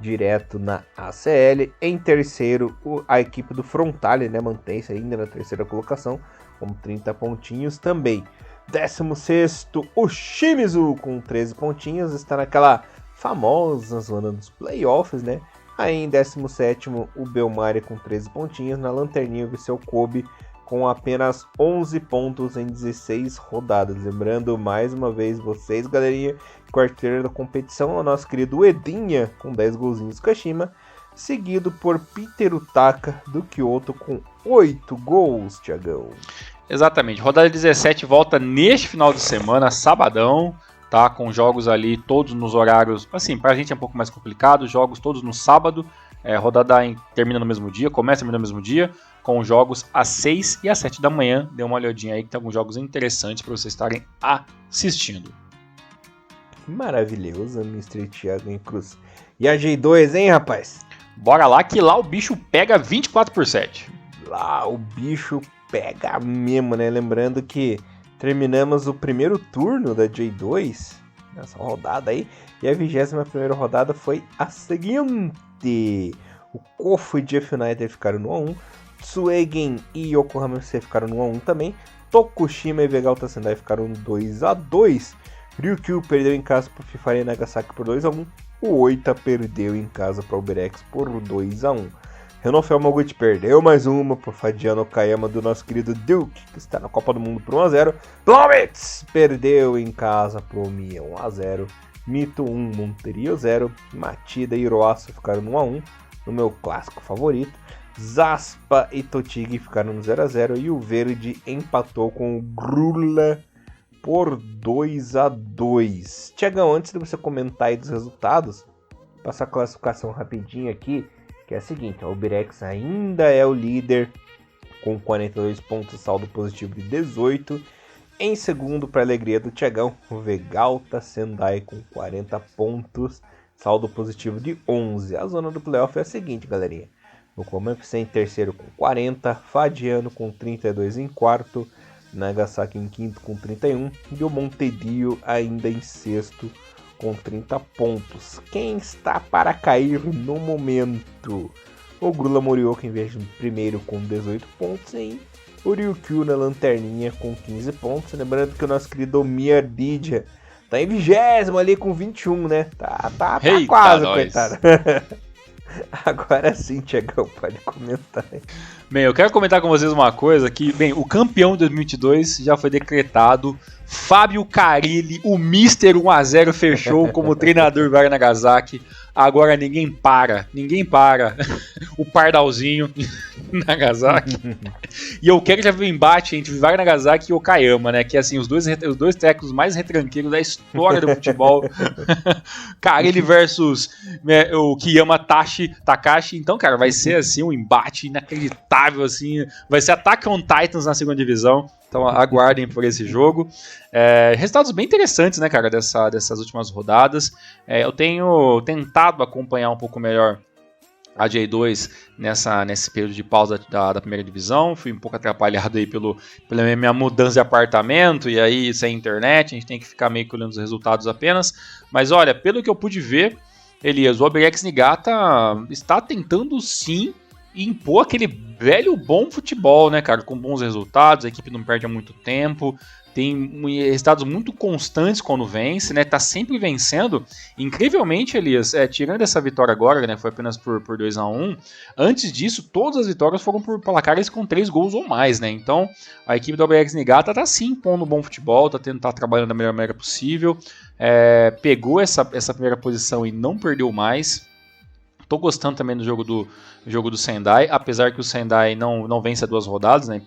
S1: direto na ACL. Em terceiro, a equipe do Frontale, né, mantém-se ainda na terceira colocação com 30 pontinhos também. 16º, o Shimizu com 13 pontinhos, está naquela famosa zona dos playoffs, né? Aí em 17º, o Belmare com 13 pontinhos, na lanterninha o Viseu Kobe com apenas 11 pontos em 16 rodadas. Lembrando mais uma vez vocês, galerinha, que o artilheiro da competição é o nosso querido Edinha, com 10 golzinhos do Kashima, seguido por Peter Utaka do Kyoto com 8 gols, Thiagão.
S2: Exatamente, rodada 17 volta neste final de semana, sabadão, tá? Com jogos ali todos nos horários, assim, pra gente é um pouco mais complicado, jogos todos no sábado, Rodada termina no mesmo dia, começa e termina no mesmo dia, com jogos às 6 e às 7 da manhã. Dê uma olhadinha aí que tem alguns jogos interessantes para vocês estarem assistindo.
S1: Maravilhoso, Mr. Thiago em Cruz. E a J2, hein, rapaz?
S2: Bora lá que lá o bicho pega 24/7.
S1: Lá o bicho pega mesmo, né? Lembrando que terminamos o primeiro turno da J2, nessa rodada aí, e a 21ª rodada foi a seguinte. O Kofu e Jeff United ficaram no 1-1, Tsuegen e Yokohama FC ficaram no 1-1 também, Tokushima e Vegalta Sendai ficaram no 2-2, Ryukyu perdeu em casa para o Fifari Nagasaki por 2-1, o Oita perdeu em casa para o Uberex por 2-1. Renofel Moguchi perdeu mais uma por Fadiano Okayama do nosso querido Duke, que está na Copa do Mundo por 1-0. Blomets perdeu em casa para o Mia 1-0. Mito 1, Monterio 0. Matida e Hiroasu ficaram no 1-1, no meu clássico favorito. Zaspa e Totig ficaram no 0-0 e o Verde empatou com o Grula por 2-2. Tiagão, antes de você comentar aí dos resultados, passar a classificação rapidinho aqui, que é a seguinte: o Uberex ainda é o líder com 42 pontos, saldo positivo de 18. Em segundo, para a alegria do Tiagão, o Vegalta Sendai com 40 pontos, saldo positivo de 11. A zona do playoff é a seguinte, galerinha: o Komatsu em terceiro com 40, Fadiano com 32 em quarto, Nagasaki em quinto com 31 e o Montedio ainda em sexto com 30 pontos. Quem está para cair no momento? O Grula Morioka em vez de primeiro com 18 pontos e o Ryukyu na lanterninha com 15 pontos. Lembrando que o nosso querido Omiya Didia tá em 20º ali com 21, né? Tá quase, coitado. Agora sim, Tiagão, pode comentar.
S2: Bem, eu quero comentar com vocês uma coisa que, bem, o campeão de 2022 já foi decretado. Fábio Carilli, o Mr. 1-0 fechou como treinador do Vai Nagasaki. Agora ninguém para. O Pardalzinho Nagasaki. E eu quero já ver o embate entre Vai Nagasaki e Okayama, né? Que é assim, os dois técnicos mais retranqueiros da história do futebol. Carilli versus o Kiyama Takashi. Então, cara, vai ser assim um embate inacreditável, assim. Vai ser Attack on Titans na segunda divisão. Então aguardem por esse jogo. Resultados bem interessantes, né, cara, dessas últimas rodadas. Eu tenho tentado acompanhar um pouco melhor a J2 nesse período de pausa da primeira divisão. Fui um pouco atrapalhado aí pela minha mudança de apartamento e aí sem internet. A gente tem que ficar meio que olhando os resultados apenas. Mas olha, pelo que eu pude ver, Elias, o Uberex Niigata está tentando sim impor aquele velho bom futebol, né, cara, com bons resultados, a equipe não perde há muito tempo, tem resultados muito constantes quando vence, né, tá sempre vencendo, incrivelmente, Elias, tirando essa vitória agora, né, foi apenas por 2-1, antes disso, todas as vitórias foram por placares com 3 gols ou mais, né, então a equipe do Uberex Niigata tá sim impondo bom futebol, tá trabalhando da melhor maneira possível, pegou essa primeira posição e não perdeu mais. Tô gostando também do jogo do Sendai, apesar que o Sendai não vence a 2 rodadas, né?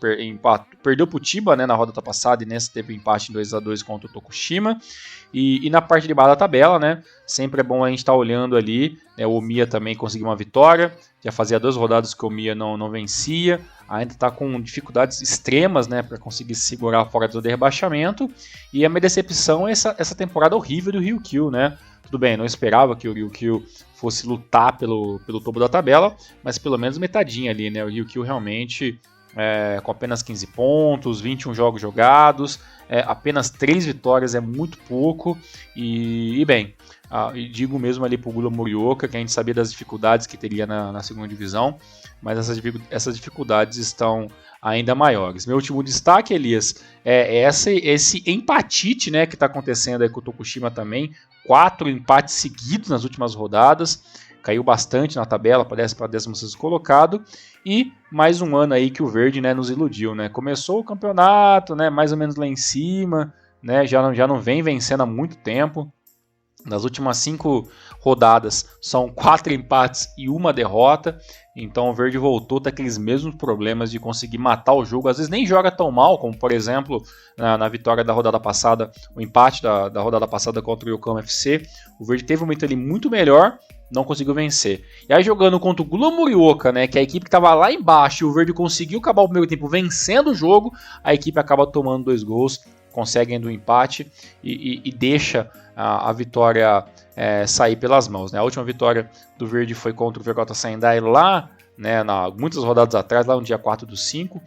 S2: Perdeu pro Chiba, né, na rodada passada, e nessa teve empate em 2-2 contra o Tokushima. E na parte de baixo da tabela, né, sempre é bom a gente estar olhando ali, né, o Omiya também conseguiu uma vitória, já fazia 2 rodadas que o Omiya não vencia, ainda está com dificuldades extremas, né, para conseguir se segurar fora do rebaixamento, e a minha decepção é essa temporada horrível do Ryukyu, né. Tudo bem, não esperava que o Ryukyu fosse lutar pelo topo da tabela, mas pelo menos metadinha ali, né? O Ryukyu realmente, com apenas 15 pontos, 21 jogos jogados, apenas 3 vitórias é muito pouco, e bem, e digo mesmo ali pro Gula Morioka, que a gente sabia das dificuldades que teria na segunda divisão, mas essas dificuldades estão ainda maiores. Meu último destaque, Elias, é esse empatite, né, que está acontecendo aí com o Tokushima também, 4 empates seguidos nas últimas rodadas, caiu bastante na tabela, parece para 16º colocado, e mais um ano aí que o Verde, né, nos iludiu, né, começou o campeonato, né, mais ou menos lá em cima, né, já não vem vencendo há muito tempo, Nas últimas 5 rodadas são 4 empates e 1 derrota. Então o Verde voltou daqueles mesmos problemas de conseguir matar o jogo. Às vezes nem joga tão mal, como por exemplo na vitória da rodada passada, o empate da rodada passada contra o Yokohama FC. O Verde teve um momento ali muito melhor, não conseguiu vencer. E aí jogando contra o Gula Morioka, né, que é a equipe que estava lá embaixo, e o Verde conseguiu acabar o primeiro tempo vencendo o jogo, a equipe acaba tomando 2 gols, consegue ainda o empate e deixa a vitória sair pelas mãos. Né? A última vitória do Verde foi contra o VJ Sendai lá, né, muitas rodadas atrás, lá no dia 4/5,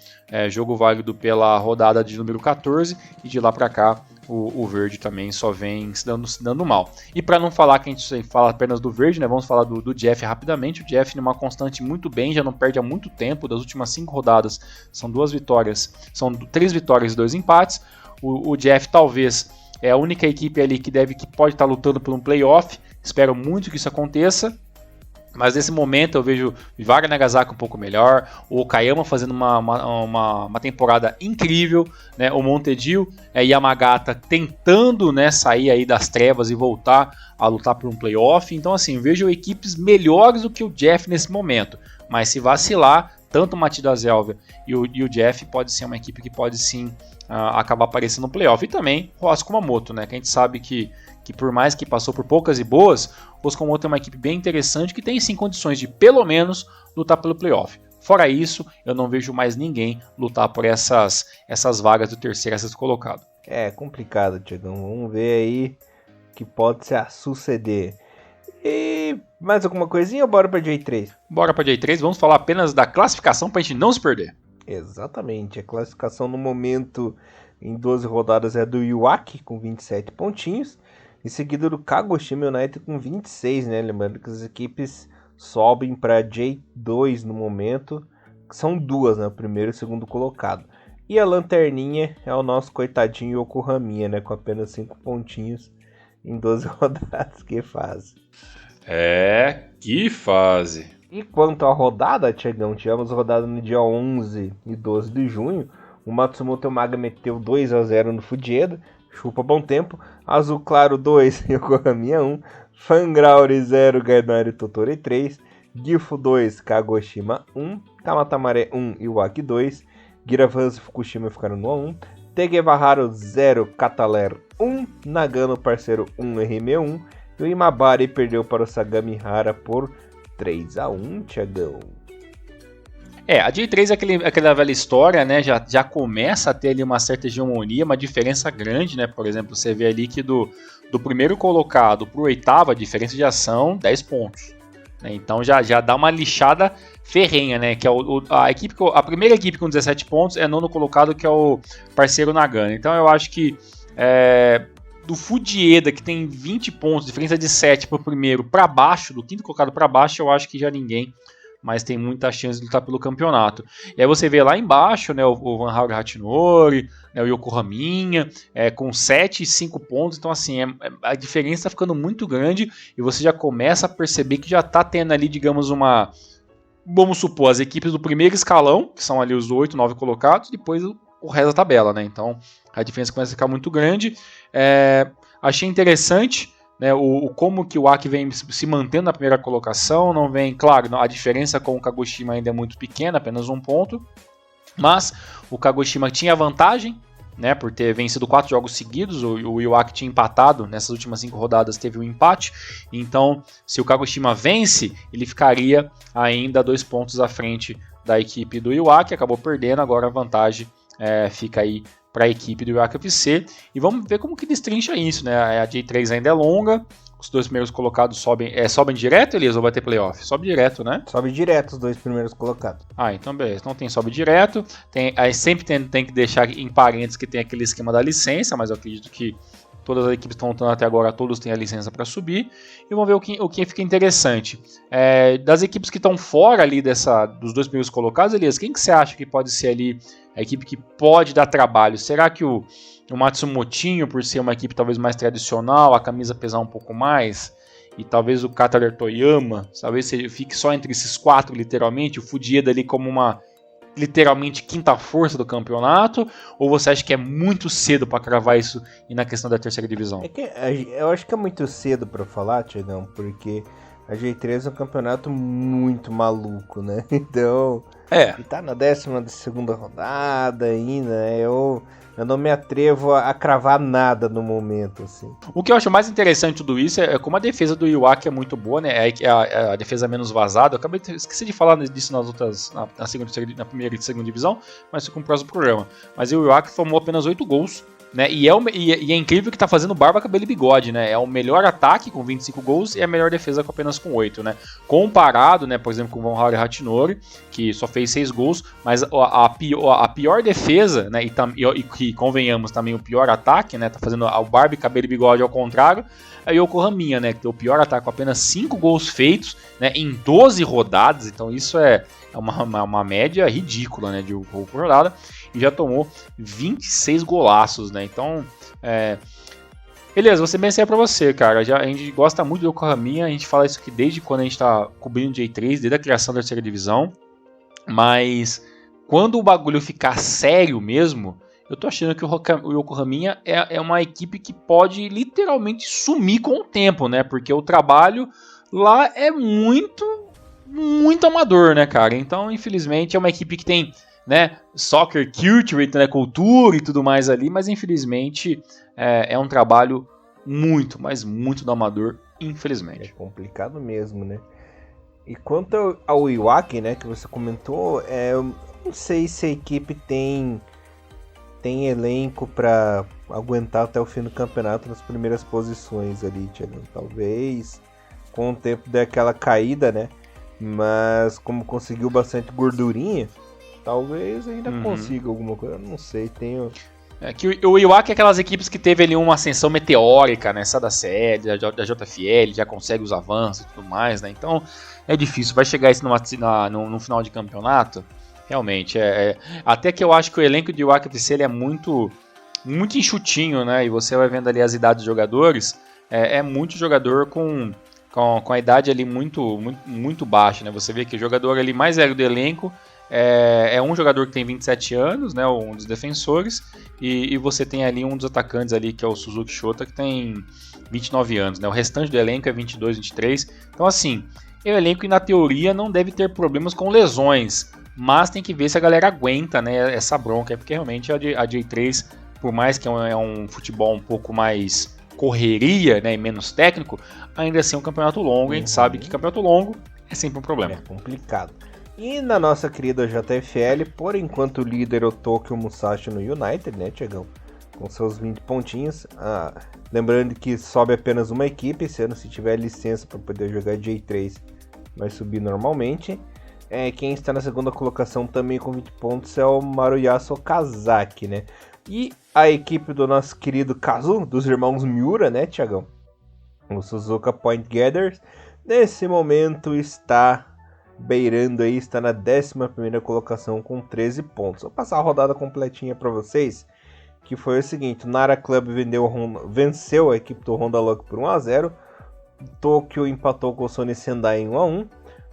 S2: jogo válido pela rodada de número 14, e de lá para cá o Verde também só vem se dando mal. E para não falar que a gente fala apenas do Verde, né, vamos falar do Jeff rapidamente. O Jeff numa constante muito bem, já não perde há muito tempo. Das últimas 5 rodadas são 2 vitórias, são 3 vitórias e 2 empates. O Jeff talvez é a única equipe ali que pode estar lutando por um playoff. Espero muito que isso aconteça. Mas nesse momento eu vejo Vivaga Nagasaki um pouco melhor, o Okayama fazendo uma temporada incrível, né? O Montedio e Yamagata tentando, né, sair aí das trevas e voltar a lutar por um playoff. Então assim, vejo equipes melhores do que o Jeff nesse momento. Mas se vacilar, tanto o Matidas Zelva e o Jeff pode ser uma equipe que pode sim acabar aparecendo no playoff. E também o Osaka Kumamoto, né, que a gente sabe que por mais que passou por poucas e boas, o Osaka Kumamoto é uma equipe bem interessante que tem sim condições de pelo menos lutar pelo playoff. Fora isso, eu não vejo mais ninguém lutar por essas vagas do terceiro a sexto colocado.
S1: É complicado, Tiagão. Vamos ver aí o que pode se suceder. E mais alguma coisinha ou bora para J3?
S2: Bora para J3, vamos falar apenas da classificação para a gente não se perder.
S1: Exatamente, a classificação no momento em 12 rodadas é do Iwaki com 27 pontinhos, em seguida do Kagoshima United com 26, né? Lembrando que as equipes sobem para J2 no momento, que são 2, né? O primeiro e o segundo colocado. E a lanterninha é o nosso coitadinho Yokohaminha, né? Com apenas 5 pontinhos em 12 rodadas. Que fase.
S2: Que fase.
S1: E quanto à rodada, Tiagão, tivemos rodada no dia 11 e 12 de junho. O Matsumoto Maga meteu 2-0 no Fujieda, chupa bom tempo. Azul Claro 2, Yokohama 1. Fangrauri 0, Gainari Totori 3. Gifu 2, Kagoshima 1. Kamatamare 1, Iwaki 2. Giravanzo e Fukushima ficaram no 1. Tegevaharu 0, Cataler 1. Nagano Parceiro 1, RM 1. E o Imabari perdeu para o Sagamihara por 3-1, Tiagão.
S2: A J3 é aquela velha história, né? Já começa a ter ali uma certa hegemonia, uma diferença grande, né? Por exemplo, você vê ali que do primeiro colocado para o oitavo, a diferença de ação, 10 pontos. Né? Então já dá uma lixada ferrenha, né? Que é a primeira equipe com 17 pontos é nono colocado, que é o Parceiro Nagano. Então eu acho que do Fujieda, que tem 20 pontos, diferença de 7 para o primeiro para baixo, do quinto colocado para baixo, eu acho que já ninguém mais tem muita chance de lutar pelo campeonato. E aí você vê lá embaixo, né, o Van Haur Hachinori, né, o Yokohaminha, com 7 e 5 pontos, então assim, a diferença está ficando muito grande e você já começa a perceber que já está tendo ali, digamos, vamos supor, as equipes do primeiro escalão, que são ali os 8, 9 colocados, e depois o resto da tabela, né? Então a diferença começa a ficar muito grande. Achei interessante, né, como que o Aki vem se mantendo na primeira colocação. Não vem, claro, a diferença com o Kagoshima ainda é muito pequena, apenas 1 ponto. Mas o Kagoshima tinha vantagem, né, por ter vencido 4 jogos seguidos. O Iwaki tinha empatado nessas últimas 5 rodadas, teve um empate. Então, se o Kagoshima vence, ele ficaria ainda 2 pontos à frente da equipe do Iwaki. Acabou perdendo, agora a vantagem fica aí para a equipe do Iwaki FC. E vamos ver como que destrincha isso, né? A J3 ainda é longa. Os 2 primeiros colocados sobem direto, Elias, ou vai ter playoff? Sobe direto, né?
S1: Sobe direto os 2 primeiros colocados.
S2: Então beleza. Então tem sobe direto. Aí sempre tem que deixar em parênteses que tem aquele esquema da licença, mas eu acredito que todas as equipes que estão lutando até agora, todos têm a licença para subir. E vamos ver o que fica interessante. Das equipes que estão fora ali dos 2 primeiros colocados, Elias, quem que você acha que pode ser ali a equipe que pode dar trabalho? Será que o Matsumotinho, por ser uma equipe talvez mais tradicional, a camisa pesar um pouco mais, e talvez o Kataler Toyama, talvez fique só entre esses 4 literalmente, o Fujieda ali como uma literalmente quinta força do campeonato? Ou você acha que é muito cedo para cravar isso e na questão da terceira divisão?
S1: Eu acho que é muito cedo para falar, Tiagão, porque a G3 é um campeonato muito maluco, né? Então, e tá na 12ª rodada ainda, né? Eu não me atrevo a cravar nada no momento, assim.
S2: O que eu acho mais interessante de tudo isso é como a defesa do Iwaki é muito boa, né? A defesa menos vazada. Eu esqueci de falar disso na primeira e segunda divisão, mas fica no próximo programa. Mas o Iwaki tomou apenas 8 gols. Né? E é incrível que tá fazendo barba, cabelo e bigode, né? É o melhor ataque com 25 gols e a melhor defesa com apenas com 8, né? Comparado, né, por exemplo, com o Von Harry Hatinori, que só fez 6 gols, mas a pior defesa, né, e convenhamos também o pior ataque, né, tá fazendo o barba, cabelo e bigode ao contrário, é o Yokohama, né, que tem o pior ataque com apenas 5 gols feitos, né, em 12 rodadas, então isso é uma média ridícula, né, de gol por rodada. E já tomou 26 golaços, né? Então, beleza, vou ser bem sério pra você, cara. A gente gosta muito do Yokohama, a gente fala isso aqui desde quando a gente tá cobrindo o J3, desde a criação da terceira divisão. Mas, quando o bagulho ficar sério mesmo, eu tô achando que o Yokohama é uma equipe que pode literalmente sumir com o tempo, né? Porque o trabalho lá é muito amador, né, cara? Então, infelizmente, é uma equipe que tem, né, soccer culture, né, cultura e tudo mais ali, mas infelizmente é um trabalho muito, mas muito do amador, infelizmente.
S1: É complicado mesmo, né? E quanto ao Iwaki, né, que você comentou, eu não sei se a equipe tem elenco para aguentar até o fim do campeonato nas primeiras posições ali, Thiago. Talvez com o tempo dê aquela caída, né? Mas como conseguiu bastante gordurinha, talvez ainda consiga alguma coisa, eu não sei,
S2: É que o Iwaki é aquelas equipes que teve ali uma ascensão meteórica, né, essa da série, da JFL, já consegue os avanços e tudo mais, né, então é difícil, vai chegar isso no final de campeonato, realmente, até que eu acho que o elenco de Iwaki FC ele é muito enxutinho, né, e você vai vendo ali as idades dos jogadores, é muito jogador com a idade ali muito baixa, né, você vê que o jogador ali mais velho do elenco é um jogador que tem 27 anos, né, um dos defensores, e você tem ali um dos atacantes ali, que é o Suzuki Shota, que tem 29 anos, né, o restante do elenco é 22, 23, então assim, o elenco na teoria não deve ter problemas com lesões, mas tem que ver se a galera aguenta, né, essa bronca, porque realmente a J3, por mais que é um futebol um pouco mais correria, né, e menos técnico, ainda assim é um campeonato longo, a gente sabe que campeonato longo é sempre um problema.
S1: É complicado. E na nossa querida JFL, por enquanto o líder é o Tokyo Musashi no United, né, Tiagão? Com seus 20 pontinhos. Lembrando que sobe apenas uma equipe, esse ano se tiver licença para poder jogar J3 vai subir normalmente. Quem está na segunda colocação também com 20 pontos é o Maruyasu Okazaki, né? E a equipe do nosso querido Kazu, dos irmãos Miura, né, Tiagão? O Suzuka Point Gatherers, nesse momento está beirando aí, está na 11ª colocação com 13 pontos. Vou passar a rodada completinha para vocês, que foi o seguinte: o Nara Club venceu a equipe do Honda Lock por 1-0, Tokyo empatou com o Sony Sendai em 1-1,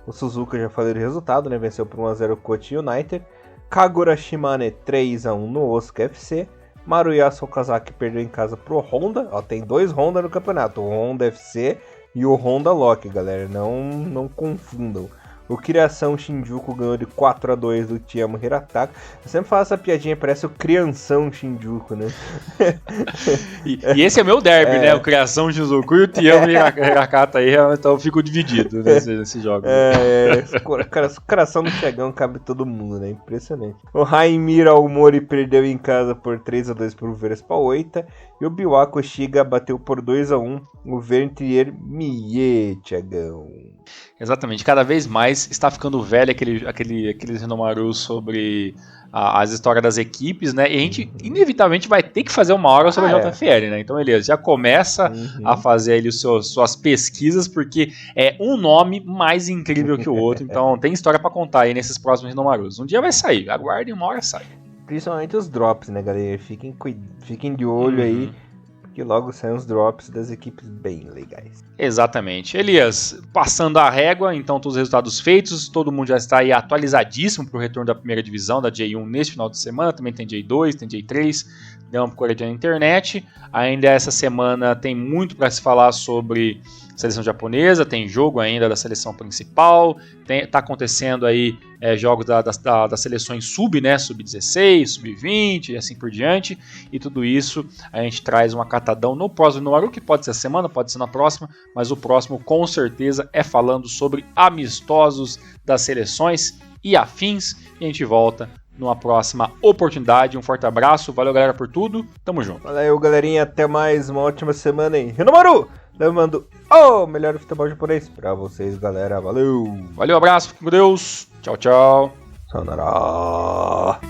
S1: o Suzuka, já falei do resultado, né, venceu por 1-0 o Kochi United, Kagura Shimane 3-1 no Osaka FC, Maruyasu Okazaki perdeu em casa pro Honda, tem 2 Honda no campeonato, o Honda FC e o Honda Lock, galera, não confundam. O Criação Shinjuku ganhou de 4-2 do Tiyama Hirataka. Eu sempre falo essa piadinha, parece o Crianção Shinjuku, né?
S2: e esse é meu derby, né? O Criação Shinjuku e o Tiyama Hirataka aí, então eu fico dividido nesse jogo.
S1: O coração do Chegão cabe todo mundo, né? Impressionante. O Raimira Aomori perdeu em casa por 3-2 pro Verespa 8. E o Biwako Shiga bateu por 2-1 o Vertier Mie, Chegão.
S2: Exatamente, cada vez mais está ficando velho aqueles Renomaru sobre as histórias das equipes, né? E a gente inevitavelmente vai ter que fazer uma hora sobre a JFL, né? Então, beleza, já começa a fazer ali suas pesquisas, porque é um nome mais incrível que o outro. Então, tem história para contar aí nesses próximos Renomarus. Um dia vai sair, aguardem, uma hora sai.
S1: Principalmente os drops, né, galera? Fiquem de olho aí. que logo saem os drops das equipes bem legais.
S2: Exatamente. Elias, passando a régua, então todos os resultados feitos, todo mundo já está aí atualizadíssimo para o retorno da primeira divisão, da J1 neste final de semana, também tem J2, tem J3, deu uma procuradinha na internet. Ainda essa semana tem muito para se falar sobre seleção japonesa, tem jogo ainda da seleção principal, tá acontecendo aí jogos das seleções sub, né, sub-16, sub-20 e assim por diante, e tudo isso a gente traz uma catadão no próximo no Aru, que pode ser a semana, pode ser na próxima, mas o próximo com certeza é falando sobre amistosos das seleções e afins, e a gente volta numa próxima oportunidade. Um forte abraço, valeu galera por tudo, tamo junto.
S1: Valeu galerinha, até mais, uma ótima semana aí. Renomaru, levando o melhor futebol japonês pra vocês galera, valeu!
S2: Valeu, abraço, fique com Deus, tchau, tchau.
S1: Sayonara.